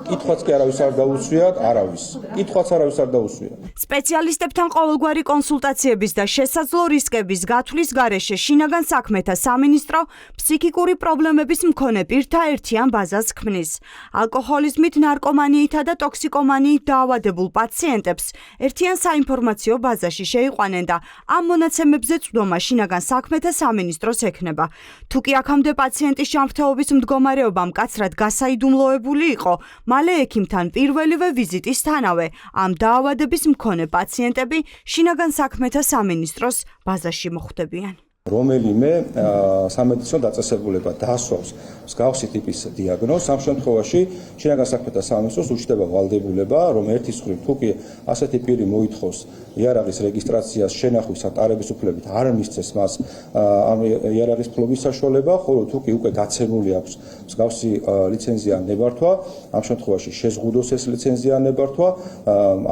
კითხვაც კი არავის არ დაუსვიათ, კითხვაც არავის არ დაუსვიათ. სპეციალისტებთან ყოველგვარი კონსულტაციების და შესაძლო რისკების გათვლის გარეშე შინაგან საქმეთა სამინისტრო ფსიქიკური პრობლემების მქონე პირთა ერთიან ბაზას ქმნის. ალკოჰოლიზმით, ნარკომანიითა და ტოქსიკომანიით დაავადებულ პაციენტებს ერთიან საინფორმაციო ბაზაში შეიყვანენ და ამ მონაცემებზე წვდომა შინაგან საქმეთა სამინისტროს ექნება. თუ კი აქამდე პაციენტის ჯანმრთელობის მდგომარეობა მკაცრად გასაიდუმლოებული იყო, მალე ექიმთან პირველივე ვიზიტისთანავე ამ დაავადების მქონე პაციენტები შინაგან საქმეთა სამინისტროს ბაზაში მოხვდებიან. რომელიმე სამედიცინო დაწესებულება დაასვავს მსგავსი ტიპის დიაგნოზს, ამ შემთხვევაში შინაგან საქმეთა სამინისტროს უჩნდება ვალდებულება, რომ ერთის მხრივ თუ კი ასეთი პირი მოითხოვს იარაღის რეგისტრაციას შენახვის ან ტარების უფლებით არ მისცეს მას ამ იარაღის ფლობის საშუალება, ხოლო თუ კი უკვე გაცემული აქვს მსგავსი ლიცენზია ან ნებართვა, ამ შემთხვევაში შეზღუდოს ეს ლიცენზია ან ნებართვა,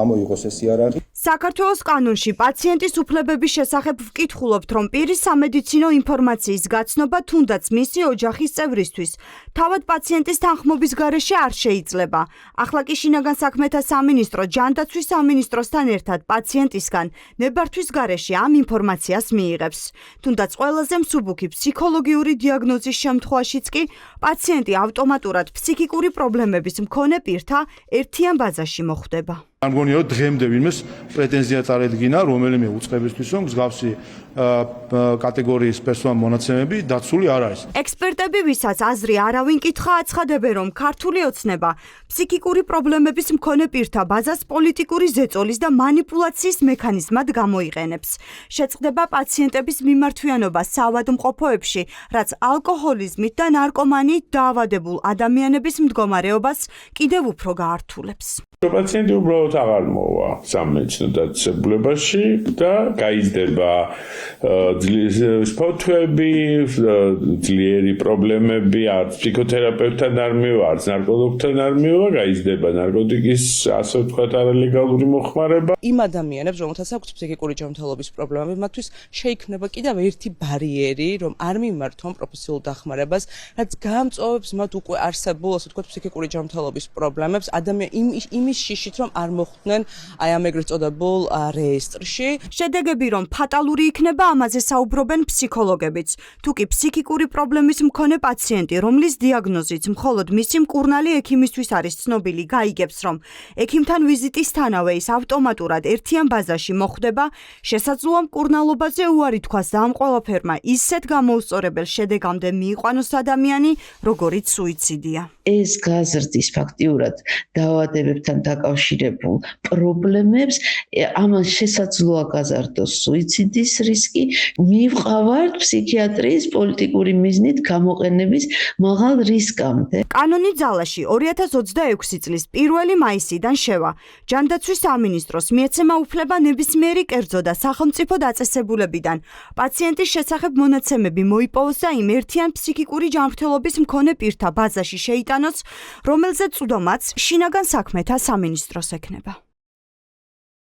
ამოიღოს ეს იარაღი. საქართველოს კანონში პაციენტის უფლებების შესახებ ვკითხულობთ, რომ პირის სამედიცინო ინფორმაციის გაცნობა თუნდაც მისი ოჯახის წევრისთვის თავად პაციენტის თანხმობის გარეშე არ შეიძლება. ახლა კი შინაგან საქმეთა სამინისტრო ჯანდაცვის სამინისტროსთან ერთად პაციენტისგან ნებართვის გარეშე ამ ინფორმაციას მიიღებს. თუნდაც ყველაზე მსუბუქი ფსიქოლოგიური დიაგნოზის შემთხვევაშიც კი პაციენტი ავტომატურად ფსიქიკური პრობლემების მქონე პირთა ერთიან ბაზაში მოხვდება. არ მგონია რომ დღემდე ვინმეს პრეტენზია წარედგინა რომელიმე უწყებისთვის რომ მსგავსი კატეგორიის პერსონალ მონაცემები დაცული არ არის. ექსპერტები, ვისაც აზრი არავინ კითხა, აცხადებენ, რომ ქართული ოცნება ფსიქიკური პრობლემების მქონე პირთა ბაზას პოლიტიკური ზეწოლის და მანიპულაციის მექანიზმად გამოიყენებს. შეწყდება პაციენტების მიმართვიანობა საავადმყოფოებში, რაც ალკოჰოლიზმით და ნარკომანიით დაავადებულ ადამიანების მდგომარეობას კიდევ უფრო გაართულებს. პაციენტი უბრალოდ აღარ მოვა სამედიცინო დაწესებულებაში და გაიზრდება სპორტები, ძლიერი პრობლემები, არც ფსიქოთერაპევტთან არ მივა, არც ნარკოლოგთან არ მივა, გაიზრდება ნარკოტიკის, ასე ვთქვათ, არალეგალური მოხმარება. იმ ადამიანებს, რომელთაც აქვს ფსიქიკური ჯანმრთელობის პრობლემები, მათთვის შეიქმნება კიდევ ერთი ბარიერი, რომ არ მიმართონ პროფესიულ დახმარებას, რაც გაამწვავებს მათ უკვე არსებულ, ასე ვთქვათ, ფსიქიკური ჯანმრთელობის პრობლემებს, იმის შიშით, რომ არ მოხვდნენ აი ამ ეგრეთ წოდებულ რეესტრში. შედეგები რომ ფატალური იქნება, ამაზე საუბრობენ ფსიქოლოგებიც. თუ კი ფსიქიკური პრობლემის მქონე პაციენტი, რომლის დიაგნოზიც მხოლოდ მისი მკურნალი ექიმისთვის არის ცნობილი, გაიგებს, რომ ექიმთან ვიზიტისთანავე ის ავტომატურად ერთიან ბაზაში მოხვდება, შესაძლოა მკურნალობაზე უარი თქვას და ამ ყველაფერმა ისეთ გამოუსწორებელ შედეგამდე მიიყვანოს ადამიანი, როგორიც სუიციდია. ეს გაზრდის ფაქტიურად დაავადებებთან დაკავშირებულ პრობლემებს, ამან შესაძლოა გაზარდოს სუიციდის რისკი, მივყავართ ფსიქიატრიის პოლიტიკური მიზნით გამოყენების მაღალ რისკამდე. კანონი ძალაში 2026 წლის 1 მაისიდან შევა. ჯანდაცვის სამინისტროს მიეცემა უფლება ნებისმიერი კერძო და სახელმწიფო დაწესებულებიდან პაციენტის შესახებ მონაცემები მოიპოვოს და იმ ერთიან ფსიქიკური ჯანმრთელობის მქონე პირთა ბაზაში შეიტანოს, რომელზეც წვდომაც შინაგან საქმეთა სამინისტროს ექნება.